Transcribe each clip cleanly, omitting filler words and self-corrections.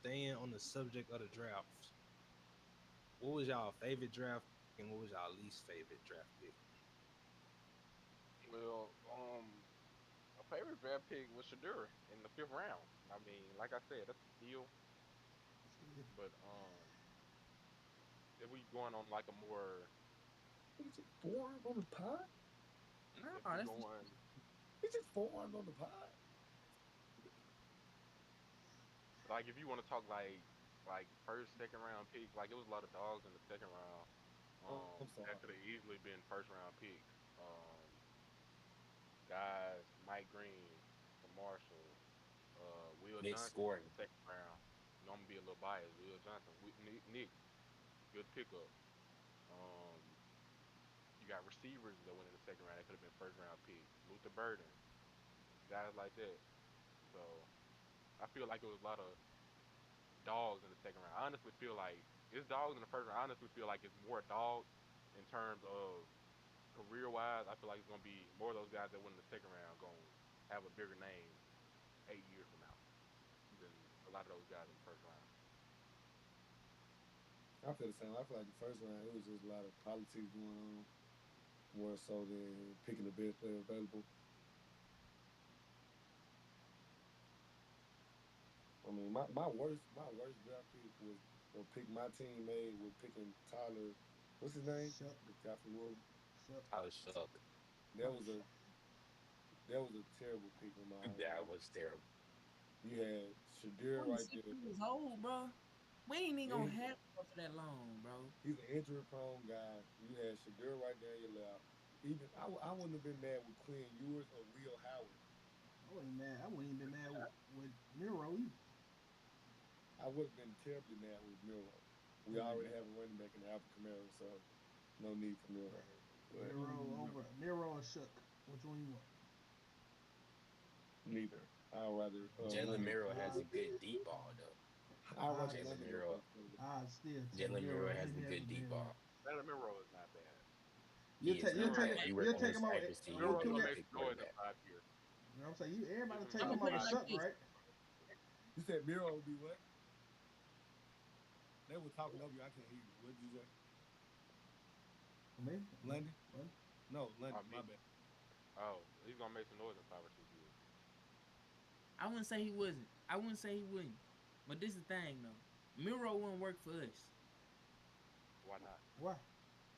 staying on the subject of the draft, what was y'all favorite draft pick and what was y'all least favorite draft pick? Well, my favorite draft pick was Shadur in the fifth round. I mean, like I said, that's a steal. But if we going on like a more, He just forearmed on the pod. No, if we that's going He just forearmed on the pod. like if you want to talk like first, second round picks, like it was a lot of dogs in the second round. I'm That sorry. could have easily been first round picks. Guys, Mike Green, the Marshall, Will Nick Johnson in scoring. the second round. You know, I'm gonna be a little biased. Will Johnson, Nick, good pickup. Um, you got receivers that went in the second round. That could have been first round picks. Luther Burden, guys like that. So I feel like it was a lot of dogs in the second round. I honestly feel like it's dogs in the first round. I honestly feel like it's more dogs in terms of career wise. I feel like it's gonna be more of those guys that went in the second round gonna have a bigger name 8 years from now than a lot of those guys in the first round. I feel the same. I feel like the first round it was just a lot of politics going on, more so than picking the best player available. I mean, my worst draft pick was or pick my team made with picking Tyler. What's his name? Shuck, The guy from Louisville. shuck, I was shocked. That Tyler was a Shuck. that was a terrible pick in my That eyes. was terrible. You had Shadir right 26 there. years old, bro. We ain't even And gonna have him for that long, bro. he's an injury prone guy. You had Shadir right there in your lap. Even I wouldn't have been mad with Quinn Ewers or Will Howard. I wasn't mad. I wouldn't even been mad with Miro either. I would have been terribly mad with Miro. We Wait a already minute. have a running back in Alvin Kamara, so no need for Miro. But Miro or Shuck. Which one you want? neither. I'd rather Jalen London. Miro has a good deep ball, though. I'd rather I Jalen London go Miro, first quarterback. I still take Jalen Miro Miro has a any good other deep Miro. ball. Jalen Miro is not bad. You'll He is take you'll not take Miro it. bad. might You make You'll work on take his him over. accuracy. He You'll Miro will kill be gonna a that. make good some noise in quarterback. 5 years. You know what I'm saying? Everybody Give take I'm him gonna him put over it like Shuck, this. right? You said Miro would be what? They were talking over you. I can't hear you. What did you say? For me? London? What? No, London. My Me. bad. Oh, he's gonna make some noise in 5 or 6 years. I wouldn't say he wasn't. I wouldn't say he wouldn't. But this is the thing, though. Miro wouldn't work for us. Why not? Why?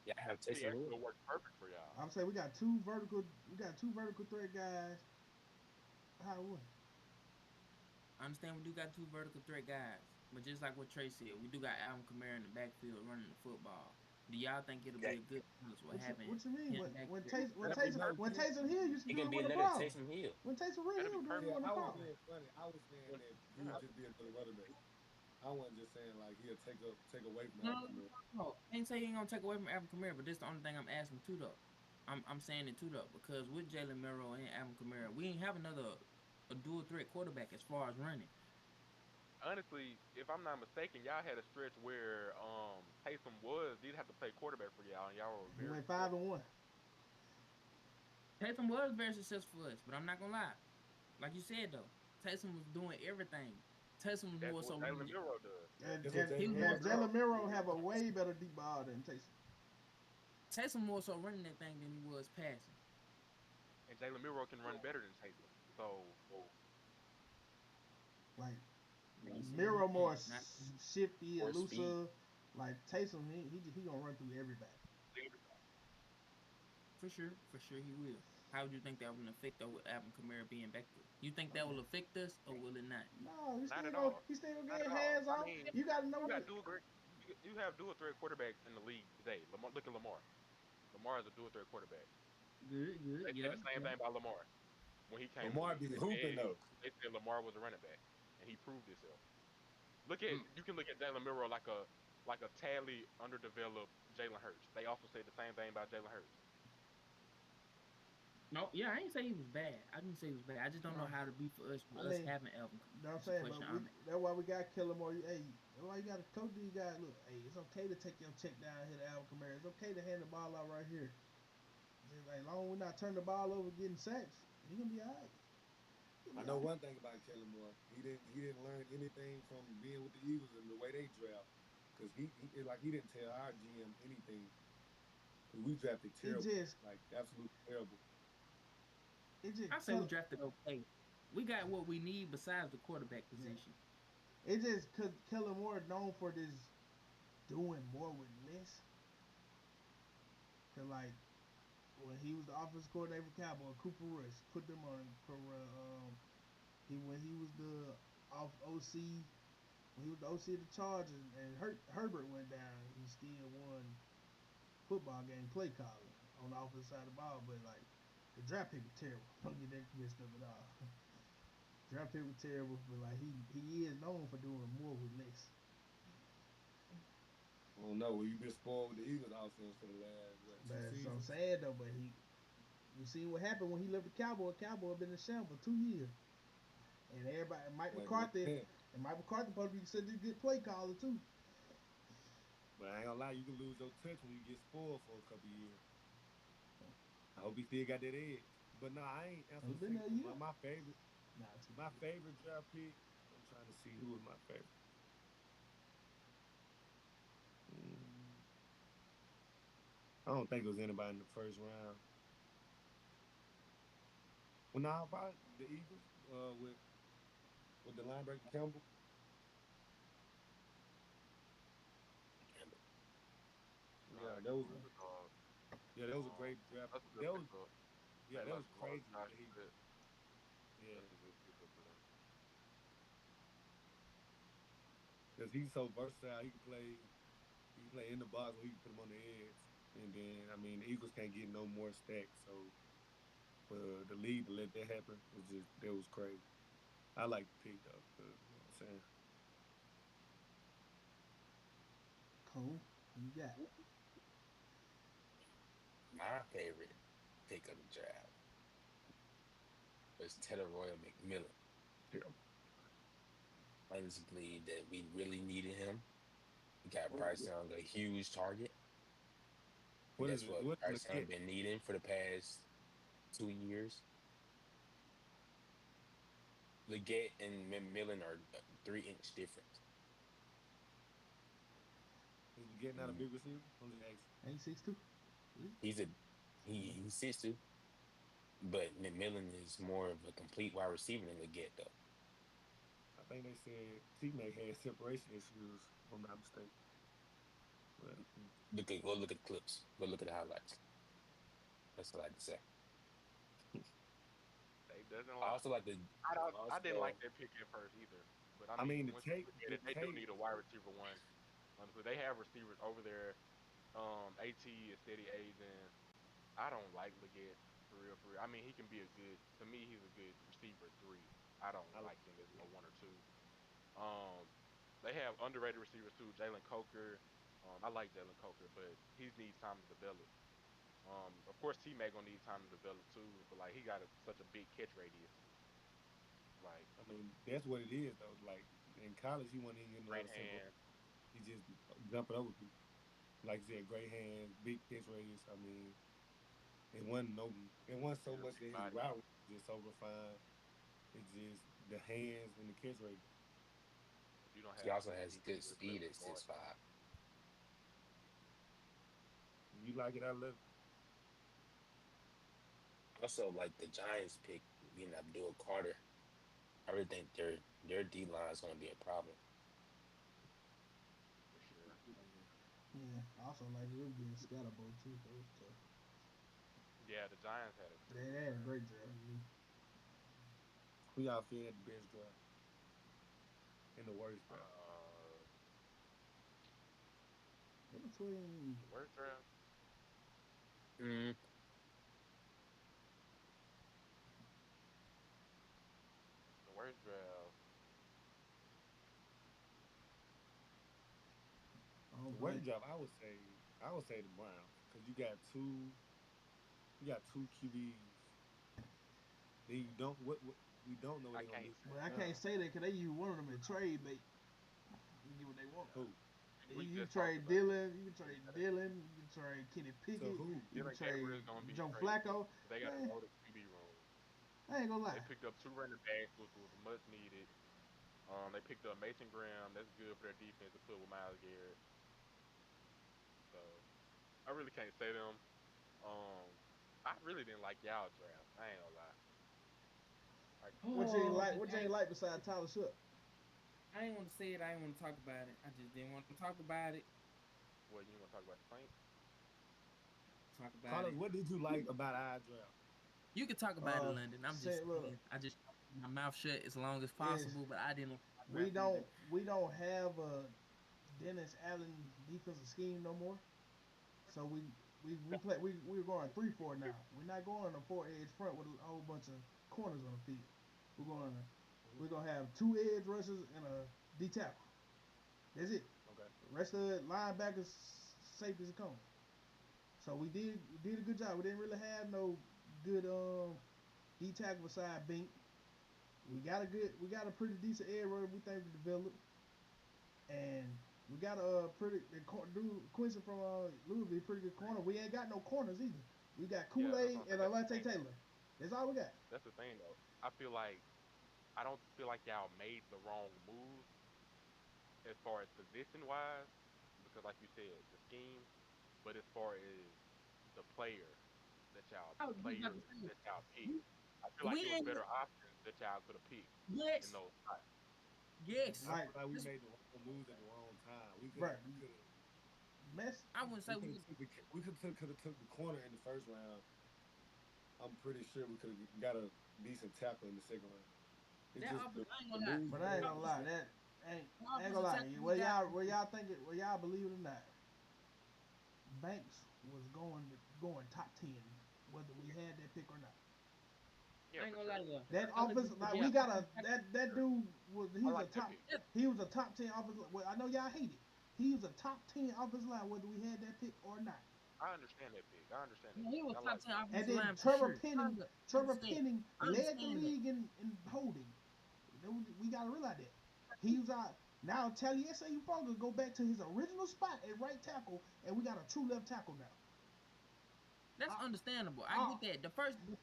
Yeah, I have He Taysom actually Hill. will work perfect for y'all. I'm saying we got two vertical. We got two vertical threat guys. How it would? I understand we do got two vertical threat guys. But just like what Trey said, we do got Alvin Kamara in the backfield running the football. Do y'all think it'll Yeah, be a good balance with having What you mean? him back there? That'd be When perfect. Taysom Hill used to He do can it be with a another problem. Taysom Hill. When Taysom That'd Hill be doing it Yeah, perfect. with a I was problem. being funny. I was saying When, that he would yeah, just be another running back. I wasn't just saying like he'll take away from No, Alvin no, Kamara. no. I ain't say he ain't gonna take away from Alvin Kamara, but this the only thing I'm asking too though. I'm saying it too though, because with Jalen Miro and Alvin Kamara, we ain't have another a dual threat quarterback as far as running. honestly, if I'm not mistaken, y'all had a stretch where Taysom was did have to play quarterback for y'all, and y'all were He very went 5-1. successful. Taysom was very successful for us, but I'm not gonna lie. Like you said though, Taysom was doing everything. Taysom was That's more what so Jalen running. Miro does. And That's what and He Jalen was more Miro and do. Jalen so Miro have a way better deep ball than Taysom. Taysom more so running that thing than he was passing. And Jalen Miro can run better than Taysom. So Like Like you said, he Miro more can not shifty, or speed. elusive. Like Taysom, he gonna run through everybody. For sure he will. How would you think that would affect though with Alvin Kamara being back there? You think that will Okay. affect us or will it not? No, not at all. he still Not gonna at get all. hands I off. mean, You gotta know you got that. dual great. You have dual threat quarterbacks in the league today. Lamar, look at Lamar. Lamar is a dual threat quarterback. Good, good, They say the yeah, same yeah. thing about Lamar when he came in the Lamar league. be hooping though. They said Lamar was a running back, and he proved himself. Look at Mm. you can look at Jalen Miro like a tally underdeveloped Jalen Hurts. They also say the same thing about Jalen Hurts. No, yeah, I ain't say he was bad. I didn't say he was bad. I just don't know No, how to be for us with I us mean, having Alvin Kamara. you know what I'm That's the saying. But question I'm that's why we got Killer more. Hey, that's why you got to coach these guys. Look, hey, it's okay to take your check down here to Alvin Kamara. It's okay to hand the ball out right here. Just like long as we're not turning the ball over, getting sacks, he gonna be all right. I know one thing about Kellen Moore. He didn't learn anything from being with the Eagles and the way they draft. Cause he didn't tell our GM anything. Cause we drafted It terrible, just like absolutely terrible. it just I say we drafted okay. We got what we need besides the quarterback position. it just cause Kellen Moore known for this doing more with less. Cause like when he was the offensive coordinator for Cowboy, Cooper Rush put them on for when he was the off OC when he was the OC of the Chargers and Herbert went down, he still won football game play calling on the offensive side of the ball. But like the draft pick was terrible. Don't get that mixed up at all. Draft pick was terrible, but like he is known for doing more with less. I don't know. Well, you've been spoiled with the Eagles offense for the last But two that's what I'm seasons. saying though. But you seen what happened when he left the Cowboy. Cowboy been in the shambles for 2 years, and everybody Mike McCarthy supposed to be such a good play caller too. But I ain't gonna lie, you can lose your touch when you get spoiled for a couple years. I hope he still got that edge. But no, I ain't He answering been there a year. my favorite. Nah, My favorite draft pick. I'm trying to see who was my favorite. I don't think it was anybody in the first round. Well, now about the Eagles with the linebacker Campbell. Yeah, that was a great draft. That's a good That was pickup. that was crazy. That he, yeah, That's a good pickup for them. because he's so versatile. He can play in the box or he can put him on the edge. And then I mean the Eagles can't get no more stacks. So for the league to let that happen that was crazy. I like the pick though. You know what I'm saying? cool. You got My favorite pick of the draft was Tedder Royal McMillan. Yeah. I just believe that we really needed him. We got Bryce Young, a huge target. What is That's it? what What Bryce Young been needing for the past 2 years. Leggett and McMillan are 3-inch difference. is getting out a big receiver? I'm just asking. ain't 6'2". He's 6'2", but McMillan is more of a complete wide receiver than Leggett though. I think they said T-Mac had separation issues, if I'm not mistaken. But, Go look at the clips. Go look at the highlights. That's what I like to say. They doesn't I lie. also like the. I didn't like that pick at first either. But I mean, once you look at it, they do need a wide receiver one. Honestly, they have receivers over there. AT is steady A's, and I don't like Leggett for real. I mean, he can be to me, he's a good receiver 3. I don't like him as no 1 or 2. They have underrated receivers too, Jalen Coker. I like Jalen Coker, but he needs time to develop. Of course, T-Mac gonna need time to develop too, but like he got such a big catch radius. Like, I mean, that's what it is though. Like in college, he wasn't even getting a lot great of separation. hand. He just jumping over people. Like you said, great hands, big catch radius. I mean, it wasn't so much that his Body. route was just so refined. It's just the hands and the catch radius. You don't He have also speed. has He can good really play speed with at the guard. 6'5". You like it, I love it. Also, like the Giants pick, Abdul Carter. I really think their D line is going to be a problem. For sure. yeah. I also like them getting Scatterbo too. That was tough. Yeah, the Giants had a pretty They good had a draft. great draft. Who y'all feel had the best draft and the worst draft? In between, The worst draft. Mm, The worst draft. The worst draft, I would say the Browns because you got two QBs. Then you don't we don't know what I they're gonna can't do. say. but I can't say that because they use one of them in trade bait. You get what they want. Who? We You can just talked trade about Dylan. You can trade Dylan. You can trade Kenny Pickett. So who? You can Dylan trade Gabriel is gonna be Joe traded. Flacco. They got a Man, loaded QB room. I ain't gonna They lie. picked up 2 running backs, which was much needed. They picked up Mason Graham. That's good for their defense to put with Miles Garrett. So I really can't say them. Um, I really didn't like y'all draft. I ain't gonna lie. Like, What you ain't Oh, like? What you ain't like besides Tyler Shook? I ain't want to say it. I ain't want to talk about it. I just didn't want to talk about it. what you want to talk about the Saints? Talk about Carlos, it. what did you like about our draft? You can talk about it, London. I'm just Say, look, saying. I just keep my mouth shut as long as is possible, but I didn't. we don't have a Dennis Allen defensive scheme no more. So we play we're going 3-4 now. We're not going a 4 edge front with a whole bunch of corners on the field. We're gonna have 2 edge rushers and a D tackle. That's it. Okay. The rest of the linebackers safeties are coming. So we did a good job. We didn't really have no good D tackle beside Bink. We got a pretty decent edge rusher we think we developed, and we got a pretty dude Quincy from Louisville, pretty good corner. We ain't got no corners either. We got Yeah, Kool that's Aid what I'm and saying. Alante Taylor. That's all we got. That's the thing though. I don't feel like y'all made the wrong move as far as position wise, because like you said, the scheme, but as far as the player I the was just about players to say, that y'all picked, I feel like we it was ain't. better options that y'all could have picked in Yes, those spots. yes. I Like, feel like we This, made the wrong moves at the wrong time. right, mess. I wouldn't say we. Could have took the corner in the first round. I'm pretty sure we could have got a decent tackle in the second round. It's That just offense, I ain't the gonna lie. moves But we I ain't made. gonna lie, that ain't gonna Offensive lie. tackle we Where got. y'all think it? Where y'all believe it or not, Banks was going top 10, whether we had that pick or not. Yeah, I ain't for gonna lie sure. to you. That I look offense, at like yeah. we got that dude was I like that pick. he was a top 10 offensive. Well, I know y'all hate it. He was a top 10 offensive line, whether we had that pick or not. I understand that pick. I understand that Yeah, he pick. was I top like 10 that. And offensive then line for sure. Trevor Understand. Penning I led the understand that. league in holding. We gotta realize that he was out. Now Taliesin Ufonga go back to his original spot at right tackle, and we got a true left tackle now. That's I, understandable. I I, get that. The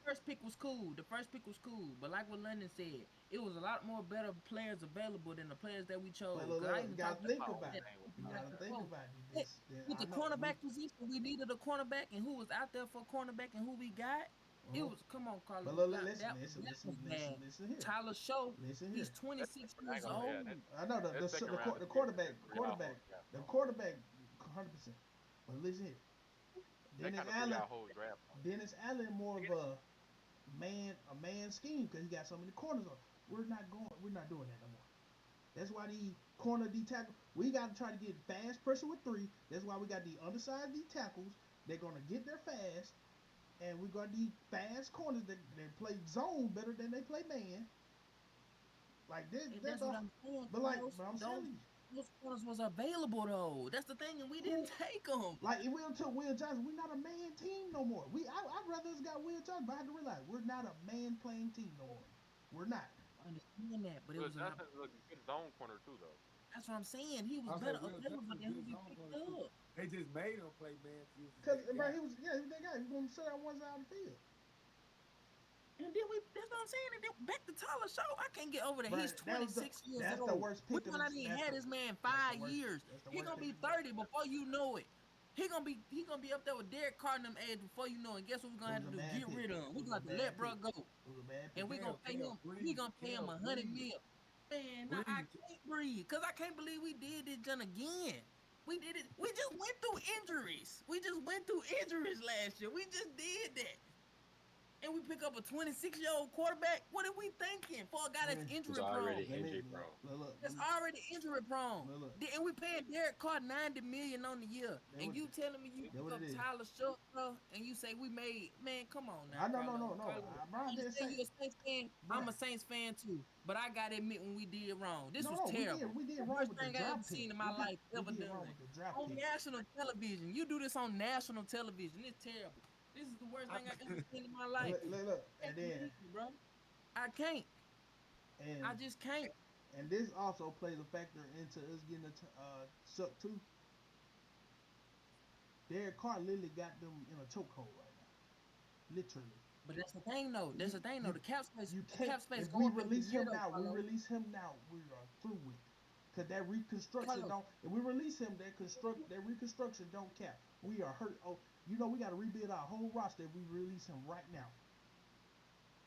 first pick was cool. The first pick was cool. But like what London said, it was a lot more better players available than the players that we chose. but Cause I look, you even gotta talked think My about only about that it. thing with You Tyler gotta think Show. about it. Hey, with I the know we. cornerback position, we needed a cornerback, and who was out there for cornerback, and who we got. It Uh-huh. was come on, Carlos. But look, That was bad. listen here. Tyler Show, Listen he's here. 26 I years ain't gonna. Yeah, old. I know that second round the is quarterback, threw y'all whole draft off. 100%. But listen here, That Dennis kind of threw Allen, y'all whole draft off. More of a man scheme because he got so many corners on. We're not doing that no more. That's why the corner D tackle, we got to try to get fast pressure with 3. That's why we got the undersized D tackles. They're gonna get there fast, and we got the fast corners that play zone better than they play man. Like this, And that's what I'm saying, Carlos. but I'm Those telling you. those corners was available though. That's the thing, and we Who didn't take them. like if we took Will Johnson, we're not a man team no more. I'd rather us got Will Johnson, but I had to realize we're not a man playing team no more. We're not. I understand that, but it Well, was a lot. Johnson look a good zone corner too, though. That's what I'm saying. He was I say better Will available Johnson than who good we zone picked corner too. up. They just made him play man because he was Cause that bro, guy. he was that guy. He was gonna sit out one side of the field. And then that's what I'm saying. And then back to Tyler Show. I can't get over that. Bro, He's 26 years that's the old. worst We pick of might the not even had this man that's the 5 worst years. that's the He worst gonna pick be 30 before you know it. He gonna be up there with Derek Carr and them age before you know it. Guess what we're gonna It have was to a do? bad Get pick. rid of him. It We was gonna a have to let bad bro pick. go. It was a bad pick. And we gonna pay him. We gonna pay him Cam, 100 mil. Man, nah, I can't breathe because I can't believe we did this John again. We did it. We just went through injuries. We just went through injuries last year. We just did that. And we pick up a 26-year-old quarterback. What are we thinking for a guy that's It was injury already prone? injury prone. That's already injury prone. Look. And we paying Derek Carr $90 million on the year. That And what- you telling me you that what pick up it is. Tyler Shook, bro, and you say we made, man, come on now, I no. Carlos. Bro, I I didn't understand say. you a Saints fan. Bro. I'm a Saints fan too. But I gotta admit when we did wrong. This was No, terrible. we did The wrong worst with the thing I ever draft pick. seen in my life ever We did done. wrong with the draft On pick. national television. You do this on national television. It's terrible. This is the worst thing I ever seen in my life. Look, and then Bro, I can't. and I just can't. and this also plays a factor into us getting a Shook too. Derek Carr literally got them in a chokehold right now. Literally. But that's the thing, though. That's the thing, though. The cap space, You the can't. cap space If go we up every release year, him though, now, Carlos. we are through with it. Cause that reconstruction Carlos. don't. If we release him, that reconstruction don't cap. We are hurt. Oh, we got to rebuild our whole roster if we release him right now.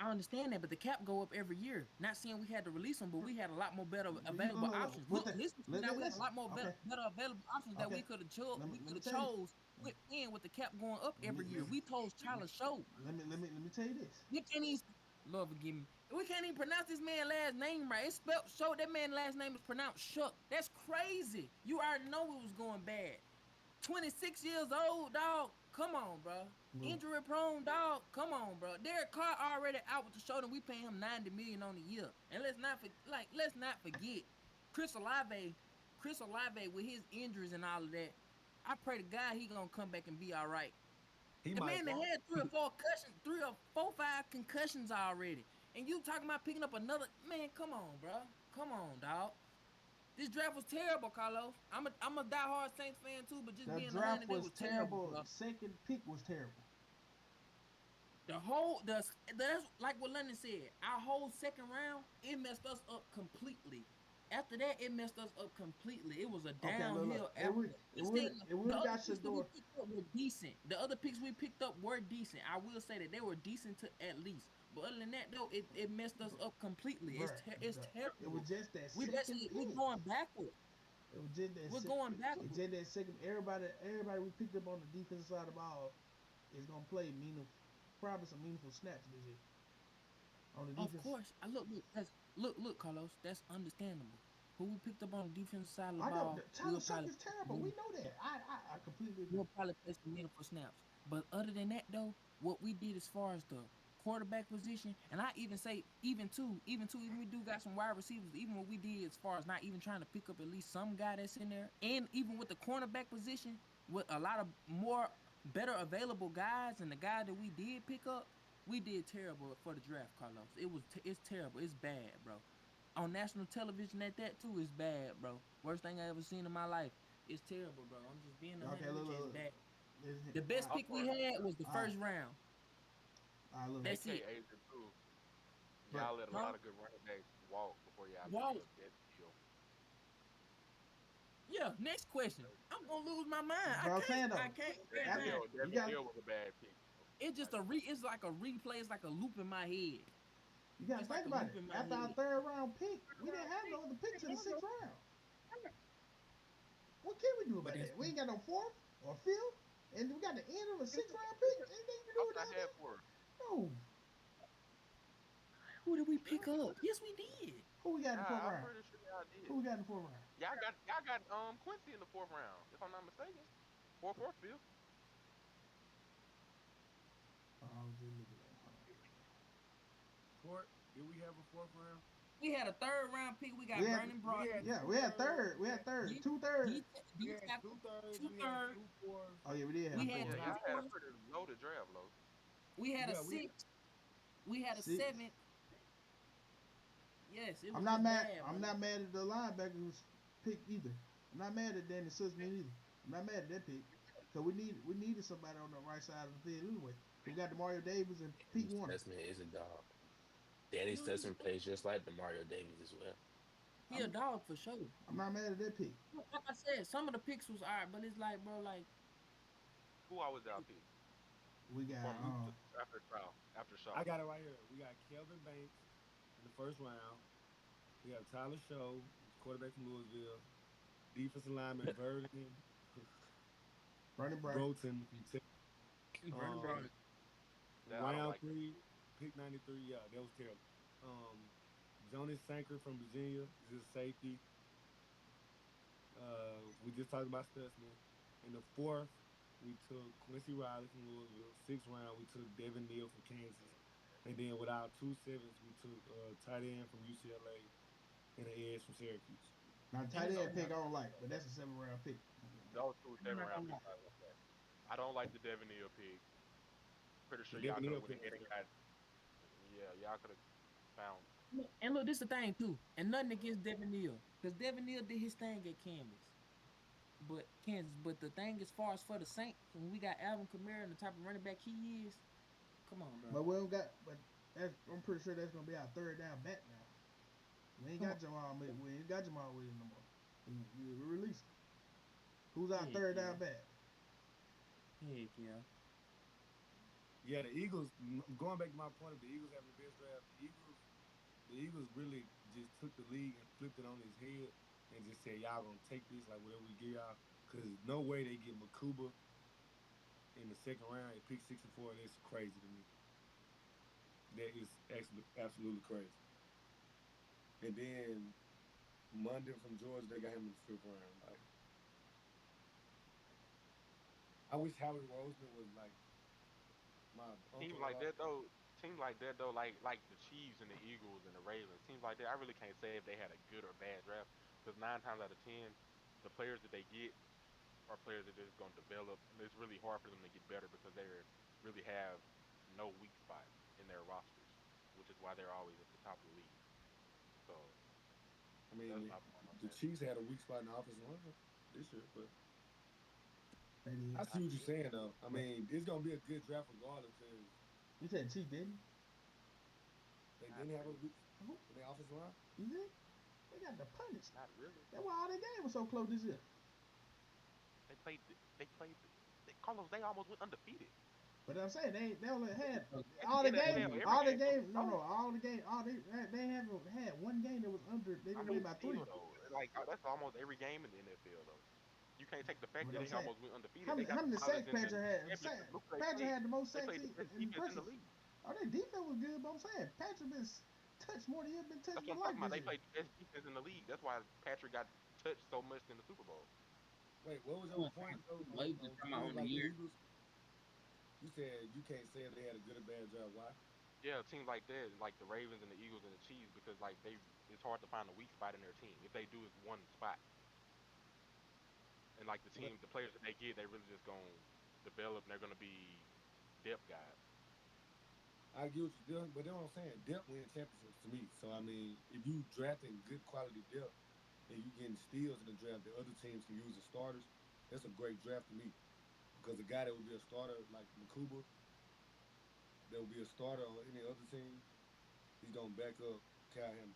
I understand that, but the cap go up every year. Not saying we had to release them, but we had a lot more better available options. Look, now we had a lot more better available options that we could have chose. We could have chose with the cap going up every year. We chose Show. Let me tell you this. We can't even. Lord forgive me. We can't even pronounce this man's last name right. It's spelled Show. That man's last name is pronounced Shuck. That's crazy. You already know it was going bad. 26 years old, dog. Come on, bro. Injury prone, dog. Come on, bro. Derek Carr already out with the shoulder. We paying him $90 million on the year. And let's not forget Chris Olave with his injuries and all of that. I pray to God he gonna come back and be all right. The man that had 3 or 5 concussions already. And you talking about picking up another man? Come on, bro. Come on, dog. This draft was terrible, Carlos. I'm a diehard Saints fan too, but just the being draft honest, was terrible. Bro. The second pick was terrible. That's like what London said. Our whole second round, it messed us up completely. After that, it messed us up completely. It was a downhill. Shador. Were decent. The other picks we picked up were decent. I will say that they were decent to at least. But other than that, though, it messed us up completely. It's terrible. It was just that we're going backward. It was just that. We're going backward. It's just that second. Everybody we picked up on the defensive side of the ball is gonna play probably some meaningful snaps this year. On the defense. Of course. Look, Carlos. That's understandable. Who we picked up on the defensive side of the ball? Tyler Shuck is terrible. We know that. I completely agree. We'll probably play some meaningful snaps. But other than that, though, what we did as far as the quarterback position, and I even say even we do got some wide receivers, even what we did as far as not even trying to pick up at least some guy that's in there, and even with the cornerback position, with a lot of more better available guys and the guy that we did pick up, we did terrible for the draft, Carlos. It's terrible. It's bad, bro. On national television at that too, it's bad, bro. Worst thing I ever seen in my life. It's terrible, bro. I'm just being it's bad. The best pick we had was the first round. That's it. Y'all let a lot of good running backs walk before y'all get that deal. Yeah, next question. I'm gonna lose my mind. I can't. That deal was a bad pick. It's just it's like a replay. It's like a loop in my head. You gotta think about it. After our third round pick, we didn't have no other picks in the 6th round. What can we do about that? We ain't got no 4th or 5th, and we got the end of a 6th round pick. Anything you can do with that? No. Who did we pick up? Yes, we did. Who we got in the 4th round? I'm pretty sure y'all did. Who we got in the 4th round? Y'all got Quincy in the 4th round, if I'm not mistaken. 4th or 5th. Did we have a 4th round? We had a 3rd round pick. We got Vernon Brock. We had third. We had third. 2 thirds. 2 thirds. 2 thirds. 2 4. Oh yeah, we did. Y'all had a pretty loaded draft, low. We had a 6th. We had a 7th. Yes, it was. I'm not mad. I'm not mad at the linebacker who's picked either. I'm not mad at Danny Sussman either. I'm not mad at that pick. Cause we needed somebody on the right side of the field anyway. We got Demario Davis and Pete Warner. Sussman is a dog. Danny Sussman plays just like Demario Davis as well. He a dog for sure. I'm not mad at that pick. Like I said, some of the picks was alright, but it's like, bro, like. Who always y'all pick? We got after Shaw. I got it right here. We got Kelvin Banks in the 1st round. We have Tyler Show, quarterback from Louisville. Defensive lineman Vernon Broughton from Texas. Round 3, pick 93. Yeah, that was terrible. Jonas Sanker from Virginia is a safety. We just talked about Stutzman. In the 4th, we took Quincy Riley from Louisville. 6th round, we took Devin Neal from Kansas. And then with our 2 7s, we took tight end from UCLA and an edge from Syracuse. Now, tight end pick I don't like, but that's a 7th round pick. Those 2 7th round picks I like that. I don't like the Devin Neal pick. Pretty sure y'all could have went ahead and got. Yeah, y'all could have found. And look, this is the thing too, and nothing against Devin Neal, because Devin Neal did his thing at Kansas. But the thing as far as for the Saints, when we got Alvin Kamara and the type of running back he is, Come on, bro. But we don't got. But I'm pretty sure that's gonna be our third down back now. We ain't got Jamal. We ain't got Jamal Williams no more. We released him. Who's our third down back? Heck yeah. Yeah, the Eagles. Going back to my point of the Eagles having the best draft, the Eagles really just took the league and flipped it on his head and just said, "Y'all gonna take this like whatever we give y'all." Because no way they get Makuba in the second round at pick 64. That's crazy to me. That is actually absolutely crazy. And then Munden from Georgia, they got him in the fifth round. Like, I wish Howard Roseman was like my Teams uncle. like that though, like the Chiefs and the Eagles and the Ravens, teams like that, I really can't say if they had a good or bad draft because 9 times out of 10, the players that they get are players that they're just gonna develop, and it's really hard for them to get better because they really have no weak spots in their rosters, which is why they're always at the top of the league. So I mean, that's my point on the that. Chiefs had a weak spot in the offensive line this year, but Maybe I see what you're saying though. I mean, it's gonna be a good draft regardless because you said Chief, didn't they didn't have a weak in the offensive line. you? Did? They got the punish. Not really. That's why all their games were so close this year. They played. Carlos. They almost went undefeated. But I'm saying they only had That's all the the game, NFL. Every all the game. game. No, all the game. All they haven't had one game that was under. They I didn't mean, win by 3. still though, like that's almost every game in the NFL though. You can't take the fact But that I'm they saying, almost went undefeated. how They many, got how many pilots sacks in the Patrick had? championship. Look, Patrick had the most they sacks played the best in defense in the versus. league. Oh, their defense was good, but I'm saying Patrick been touched more than he been touched That's in what I'm life talking about. this They year. played the best defense in the league. That's why Patrick got touched so much in the Super Bowl. Wait, what was your point though? Wait, just come out on the Like the year. Eagles, you said you can't say if they had a good or bad draft. Why? Yeah, teams like that, like the Ravens and the Eagles and the Chiefs, because like it's hard to find a weak spot in their team. If they do, it's one spot. And like the players that they get, they really just gonna develop, and they're gonna be depth guys. I get what you're doing, but that's what I'm saying. Depth win championships to me. So I mean, if you drafting good quality depth and you getting steals in the draft that other teams can use as starters, that's a great draft to me. Because a guy that would be a starter like Makuba, that would be a starter on any other team, he's gonna back up Kyle Hamilton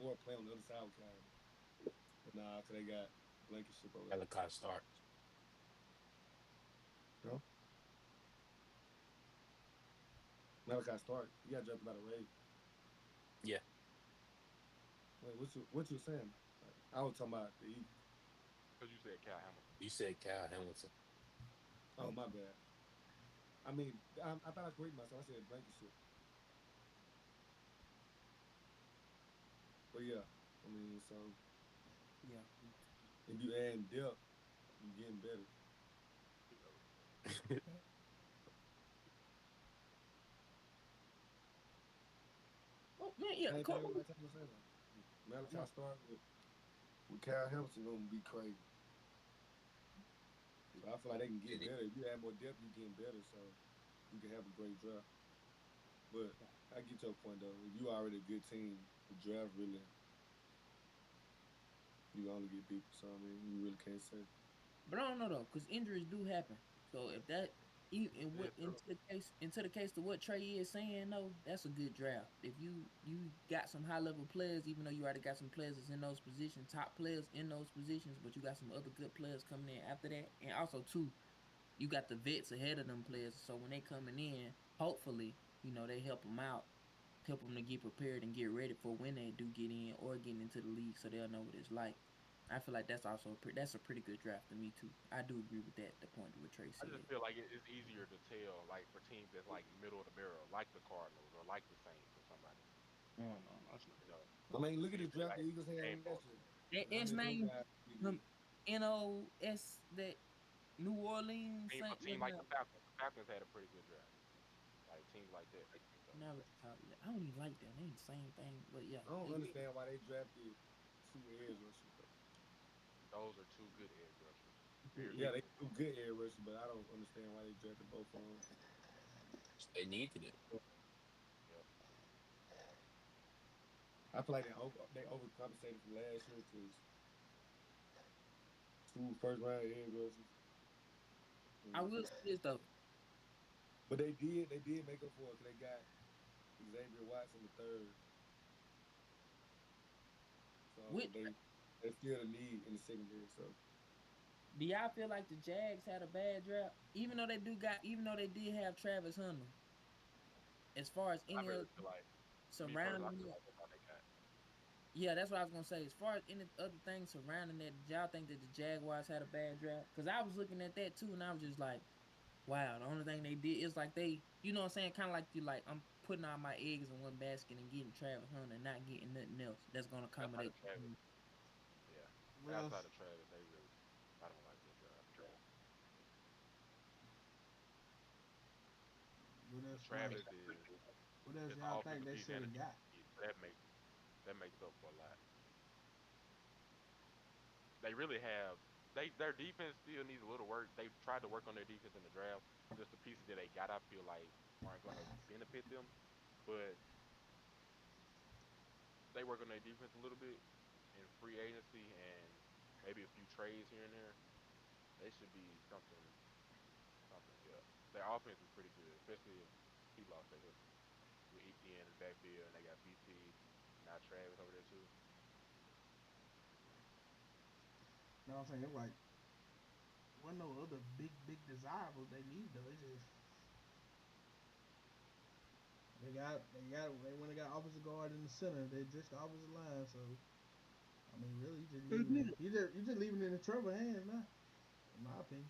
or play on the other side with Kyle Hamilton. But nah, cause they got Blankenship over there. Ellicott starts. No, Malachi Stark. He got drafted by the Rays. Yeah. Wait, what you saying? Like, I was talking about the Eagles. Because you said Cal Hamilton. You said Kyle Hamilton. Oh my bad. I mean, I thought I corrected myself. I said Blankenship. But yeah, I mean, so Yeah. if you add depth, you getting better. Oh man, yeah. Same thing everybody telling me to say though. Malachi Stark with Kyle Hamilton gonna be crazy. So I feel like they can get better. If you add more depth, you getting better. So you can have a great draft. But I get your point though. If you already a good team, the draft really you only get people. So I mean, you really can't say. But I don't know though, because injuries do happen. So if that Yeah, into the case of what Trey is saying though, that's a good draft. If you got some high level players, even though you already got some players that's in those positions, top players in those positions, but you got some other good players coming in after that, and also too, you got the vets ahead of them players. So when they coming in, hopefully, they help them out, help them to get prepared and get ready for when they do get in or get into the league, so they'll know what it's like. I feel like that's also that's a pretty good draft to me too. I do agree with that. The point of what Trey I said. just feel like it's easier to tell, like for teams that's like middle of the barrel, like the Cardinals or like the Saints or somebody. No, that's not. You know, I mean, look at see the if they draft like the Eagles had game last ball. year. How His many of those name guys be good? NOS that New Orleans I mean, for Saint a team was like the Falcons had a pretty good draft. Like teams like that. So, now at the top. I don't even like them. They ain't the same thing, but yeah. I don't understand why they drafted 2 edge rushers though. those are two good edge rushers. Very Yeah, good they edge do rushers. good edge rushers, but I don't understand why they drafted both of them. They needed it. Yep. I feel like they overcompensated from last year because 2 first round edge rushers. I will say this though. But they did make up for it because they got Xavier Watson the third. So Which, they feel the need in the secondary. So do y'all feel like the Jags had a bad draft? Even though they did have Travis Hunter, as far as I any really other feel like, me personally, I surrounding feel it. like that's all they got. Yeah, that's what I was gonna say. As far as any other things surrounding that, did y'all think that the Jaguars had a bad draft? Because I was looking at that too, and I was just like, wow. The only thing they did is like they, you know what I'm saying, kind of like you like I'm putting all my eggs in one basket and getting Travis Hunter and not getting nothing else that's gonna Outside accommodate. of Travis, yeah. Well, Outside of Travis, they really, I don't like that draft. what But else? Travis is What else it's the y'all think offensive they piece should and the have got? defensive piece. So that makes up for a lot. They really have their defense still needs a little work. They tried to work on their defense in the draft. Just the pieces that they got, I feel like aren't going to benefit them. But they work on their defense a little bit in free agency and maybe a few trades here and there. They should be something. Yeah, their offense is pretty good, especially if he lost their hooker with Etienne in the backfield, and they got BT and now Travis over there too. You know what I'm saying? It's like wasn't no other big desirables they need though. It's just they went and got offensive guard in the center. They addressed the offensive line, so I mean really you just leaving it in the Trevor hands now, in my opinion.